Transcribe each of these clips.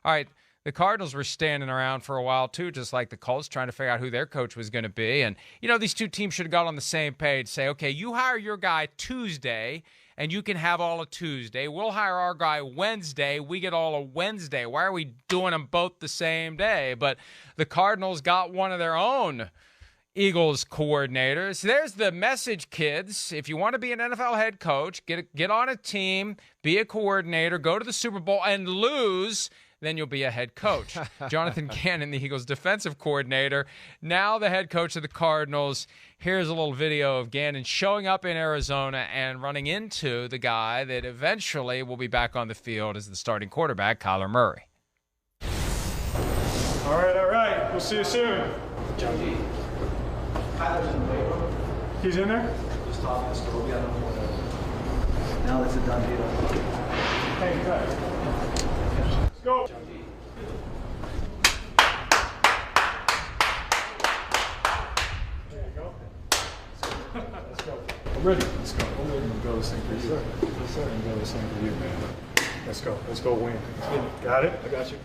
All right, the Cardinals were standing around for a while, too, just like the Colts, trying to figure out who their coach was going to be. And, these two teams should have got on the same page, say, okay, you hire your guy Tuesday, and you can have all of Tuesday. We'll hire our guy Wednesday. We get all of Wednesday. Why are we doing them both the same day? But the Cardinals got one of their own Eagles coordinators. There's the message, kids. If you want to be an NFL head coach, get on a team, be a coordinator, go to the Super Bowl, and lose, then you'll be a head coach. Jonathan Gannon, the Eagles defensive coordinator, now the head coach of the Cardinals. Here's a little video of Gannon showing up in Arizona and running into the guy that eventually will be back on the field as the starting quarterback, Kyler Murray. All right. We'll see you soon. John G. Kyler's in the weight room. He's in there? Just talking to school. We got no more. Now that's a done deal. Hey, cut. Let's go. John G. There you go. Let's go. I'm ready. Let's go. I'm ready to go this thing for you. Yes, sir. I'm go this thing for you, man. Let's go. Let's go win. Got it? I got you.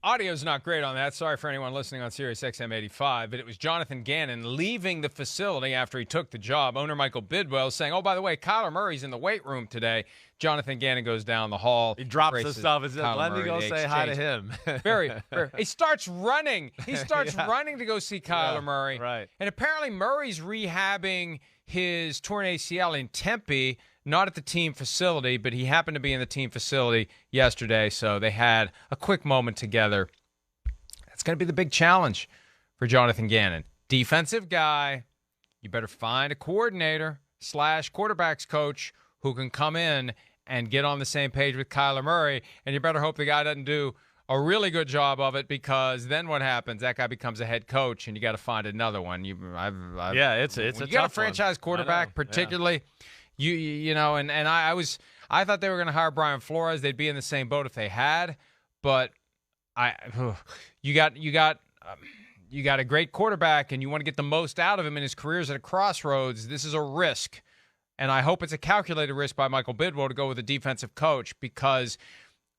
Audio's not great on that. Sorry for anyone listening on Sirius XM 85, but it was Jonathan Gannon leaving the facility after he took the job. Owner Michael Bidwell saying, oh, by the way, Kyler Murray's in the weight room today. Jonathan Gannon goes down the hall. He drops the stuff. Let me go say hi to him. Very. He starts running. He starts running to go see Kyler Murray. Right. And apparently Murray's rehabbing his torn ACL in Tempe, not at the team facility, but he happened to be in the team facility yesterday, so they had a quick moment together. That's going to be the big challenge for Jonathan Gannon. Defensive guy, you better find a coordinator / quarterbacks coach who can come in and get on the same page with Kyler Murray, and you better hope the guy doesn't do a really good job of it, because then what happens? That guy becomes a head coach, and you got to find another one. It's a you tough got a franchise quarterback, particularly. Yeah. I thought they were going to hire Brian Flores. They'd be in the same boat if they had, but you got a great quarterback, and you want to get the most out of him, and his career's at a crossroads. This is a risk, and I hope it's a calculated risk by Michael Bidwell to go with a defensive coach, because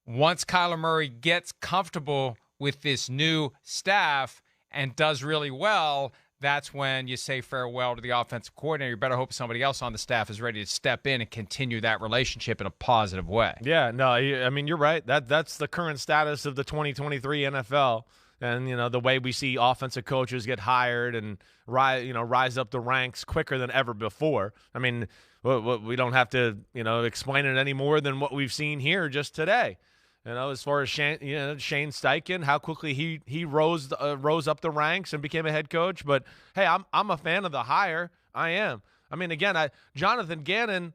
once Kyler Murray gets comfortable with this new staff and does really well, that's when you say farewell to the offensive coordinator. You better hope somebody else on the staff is ready to step in and continue that relationship in a positive way. Yeah, no, I mean, you're right. That's the current status of the 2023 NFL. And, the way we see offensive coaches get hired and rise up the ranks quicker than ever before. I mean, we don't have to, explain it any more than what we've seen here just today. As far as Shane Steichen, how quickly he rose up the ranks and became a head coach. But hey, I'm a fan of the hire. I am. I mean, again, Jonathan Gannon.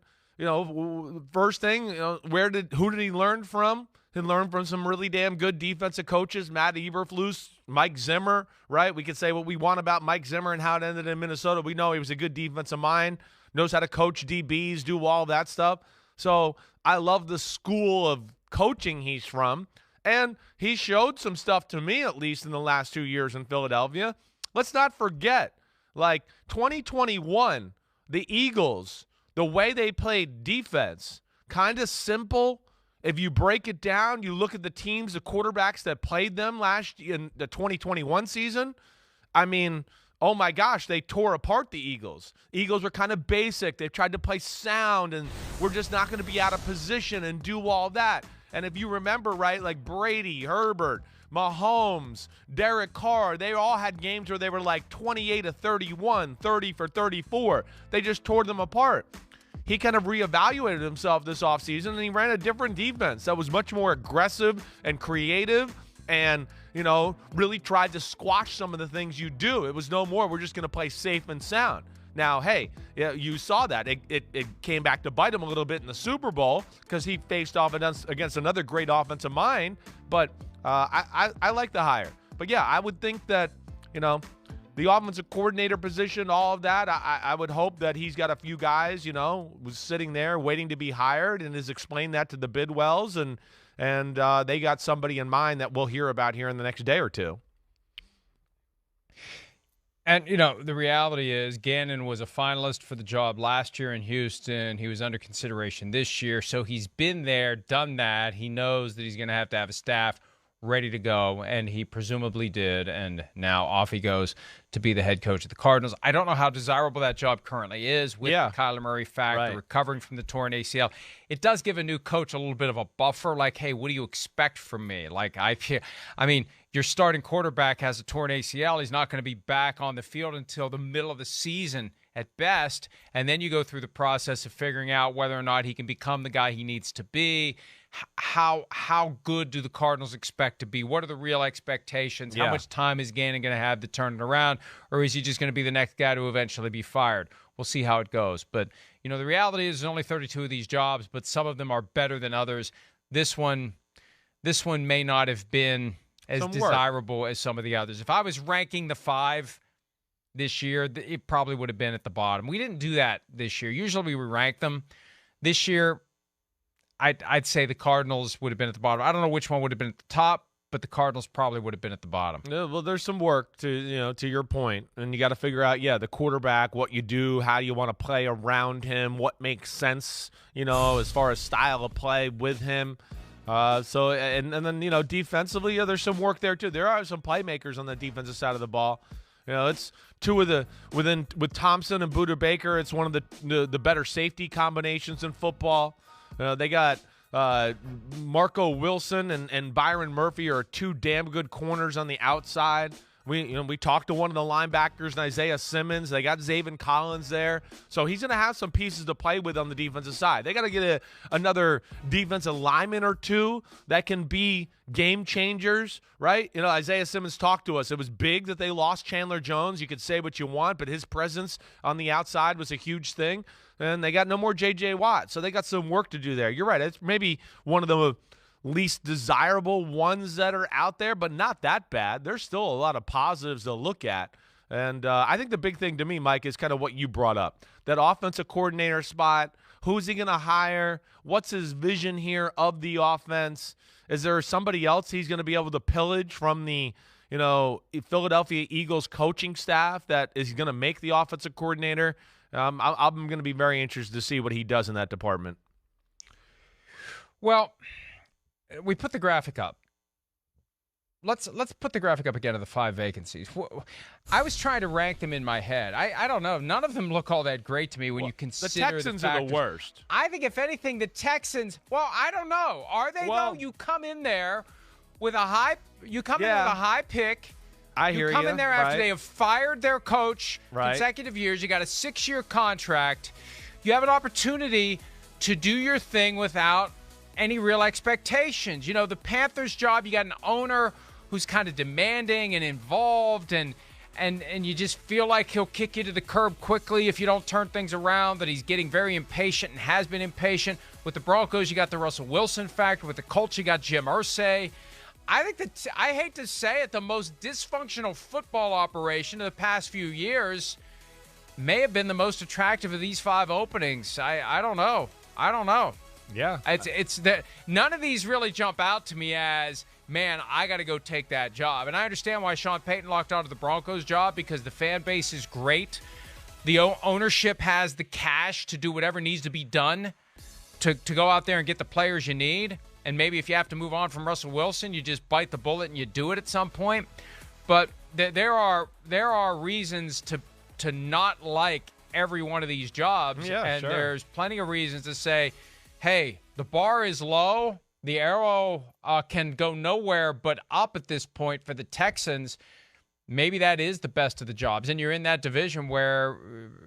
First thing, who did he learn from? He learned from some really damn good defensive coaches, Matt Eberflus, Mike Zimmer. Right? We could say what we want about Mike Zimmer and how it ended in Minnesota. We know he was a good defensive mind, knows how to coach DBs, do all that stuff. So I love the school of coaching he's from, and he showed some stuff to me, at least in the last 2 years in Philadelphia. Let's not forget, 2021, the Eagles, the way they played defense, kind of simple. If you break it down, you look at the teams, the quarterbacks that played them last in the 2021 season. I mean, oh my gosh, they tore apart the Eagles. Eagles were kind of basic. They tried to play sound, and we're just not going to be out of position and do all that. And if you remember, right, like Brady, Herbert, Mahomes, Derek Carr, they all had games where they were like 28-31, 30 for 34. They just tore them apart. He kind of reevaluated himself this offseason, and he ran a different defense that was much more aggressive and creative and, really tried to squash some of the things you do. It was no more, we're just going to play safe and sound. Now, hey, you saw that. It came back to bite him a little bit in the Super Bowl because he faced off against another great offensive mind. But I like the hire. But, yeah, I would think that, the offensive coordinator position, all of that, I would hope that he's got a few guys, was sitting there waiting to be hired and has explained that to the Bidwells. And they got somebody in mind that we'll hear about here in the next day or two. And, the reality is Gannon was a finalist for the job last year in Houston. He was under consideration this year. So he's been there, done that. He knows that he's going to have a staff ready to go, and he presumably did. And now off he goes to be the head coach of the Cardinals. I don't know how desirable that job currently is with the Kyler Murray factor, recovering from the torn ACL. It does give a new coach a little bit of a buffer, like, hey, what do you expect from me? Like, your starting quarterback has a torn ACL. He's not going to be back on the field until the middle of the season at best. And then you go through the process of figuring out whether or not he can become the guy he needs to be. How good do the Cardinals expect to be? What are the real expectations? How much time is Gannon going to have to turn it around? Or is he just going to be the next guy to eventually be fired? We'll see how it goes. But, the reality is there's only 32 of these jobs, but some of them are better than others. This one may not have been as desirable as some of the others. If I was ranking the 5 this year, it probably would have been at the bottom. We didn't do that this year. Usually we rank them. This year, I'd say the Cardinals would have been at the bottom. I don't know which one would have been at the top, but the Cardinals probably would have been at the bottom. Yeah, well, there's some work to your point, and you got to figure out, the quarterback, what you do, how you want to play around him, what makes sense, as far as style of play with him. And then defensively, there's some work there too. There are some playmakers on the defensive side of the ball. It's two of with Thompson and Buda Baker. It's one of the better safety combinations in football. They got Marco Wilson and Byron Murphy are 2 damn good corners on the outside. We talked to one of the linebackers, and Isaiah Simmons. They got Zaven Collins there. So he's going to have some pieces to play with on the defensive side. They got to get another defensive lineman or 2 that can be game changers, right? Isaiah Simmons talked to us. It was big that they lost Chandler Jones. You could say what you want, but his presence on the outside was a huge thing. And they got no more J.J. Watt. So they got some work to do there. You're right. It's maybe one of the least desirable ones that are out there, but not that bad. There's still a lot of positives to look at. And I think the big thing to me, Mike, is kind of what you brought up. That offensive coordinator spot, who's he going to hire? What's his vision here of the offense? Is there somebody else he's going to be able to pillage from the Philadelphia Eagles coaching staff that is going to make the offensive coordinator? I'm going to be very interested to see what he does in that department. Well, we put the graphic up. Let's put the graphic up again of the 5 vacancies. I was trying to rank them in my head. I don't know. None of them look all that great to me when you consider the Texans are the worst. I think, if anything, the Texans, I don't know. Are they, though? You come in there with a high pick. I hear you. You come in there after they have fired their coach consecutive years. You got a 6-year contract. You have an opportunity to do your thing without any real expectations. The Panthers' job, you got an owner who's kind of demanding and involved, and you just feel like he'll kick you to the curb quickly if you don't turn things around, that he's getting very impatient and has been impatient. With the Broncos, you got the Russell Wilson factor. With the Colts, you got Jim Irsay. I think I hate to say it, the most dysfunctional football operation of the past few years may have been the most attractive of these 5 openings. I don't know. Yeah. It's that none of these really jump out to me as, man, I got to go take that job. And I understand why Sean Payton locked onto the Broncos job, because the fan base is great. The ownership has the cash to do whatever needs to be done to go out there and get the players you need. And maybe if you have to move on from Russell Wilson, you just bite the bullet and you do it at some point. But there are reasons to not like every one of these jobs. Yeah, and sure. There's plenty of reasons to say, hey, the bar is low. The arrow can go nowhere but up at this point for the Texans. Maybe that is the best of the jobs. And you're in that division where,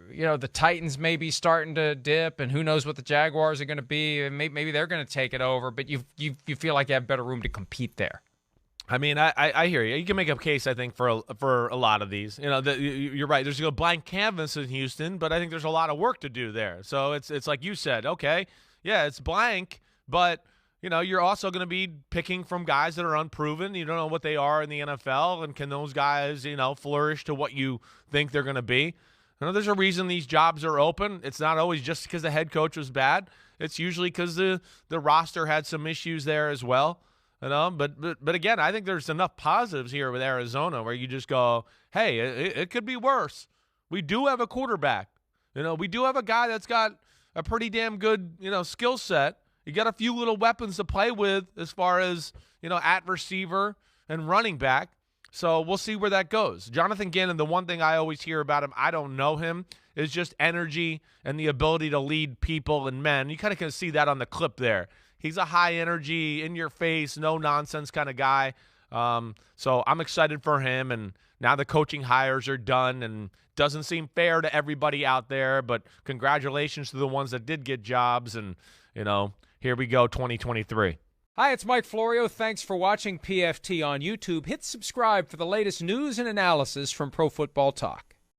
the Titans may be starting to dip, and who knows what the Jaguars are going to be. And maybe they're going to take it over, but you feel like you have better room to compete there. I mean, I hear you. You can make a case, I think, for a lot of these. You're right. There's a blank canvas in Houston, but I think there's a lot of work to do there. So it's like you said, okay, yeah, it's blank, but you're also going to be picking from guys that are unproven. You don't know what they are in the NFL, and can those guys, flourish to what you think they're going to be? There's a reason these jobs are open. It's not always just because the head coach was bad. It's usually because the roster had some issues there as well. But again, I think there's enough positives here with Arizona where you just go, hey, it could be worse. We do have a quarterback. We do have a guy that's got a pretty damn good, skill set. You got a few little weapons to play with as far as, at receiver and running back. So we'll see where that goes. Jonathan Gannon, the one thing I always hear about him, I don't know him, is just energy and the ability to lead people and men. You kind of can see that on the clip there. He's a high energy, in your face, no nonsense kind of guy. So I'm excited for him. And now the coaching hires are done, and doesn't seem fair to everybody out there, but congratulations to the ones that did get jobs. And, here we go, 2023. Hi, it's Mike Florio. Thanks for watching PFT on YouTube. Hit subscribe for the latest news and analysis from Pro Football Talk.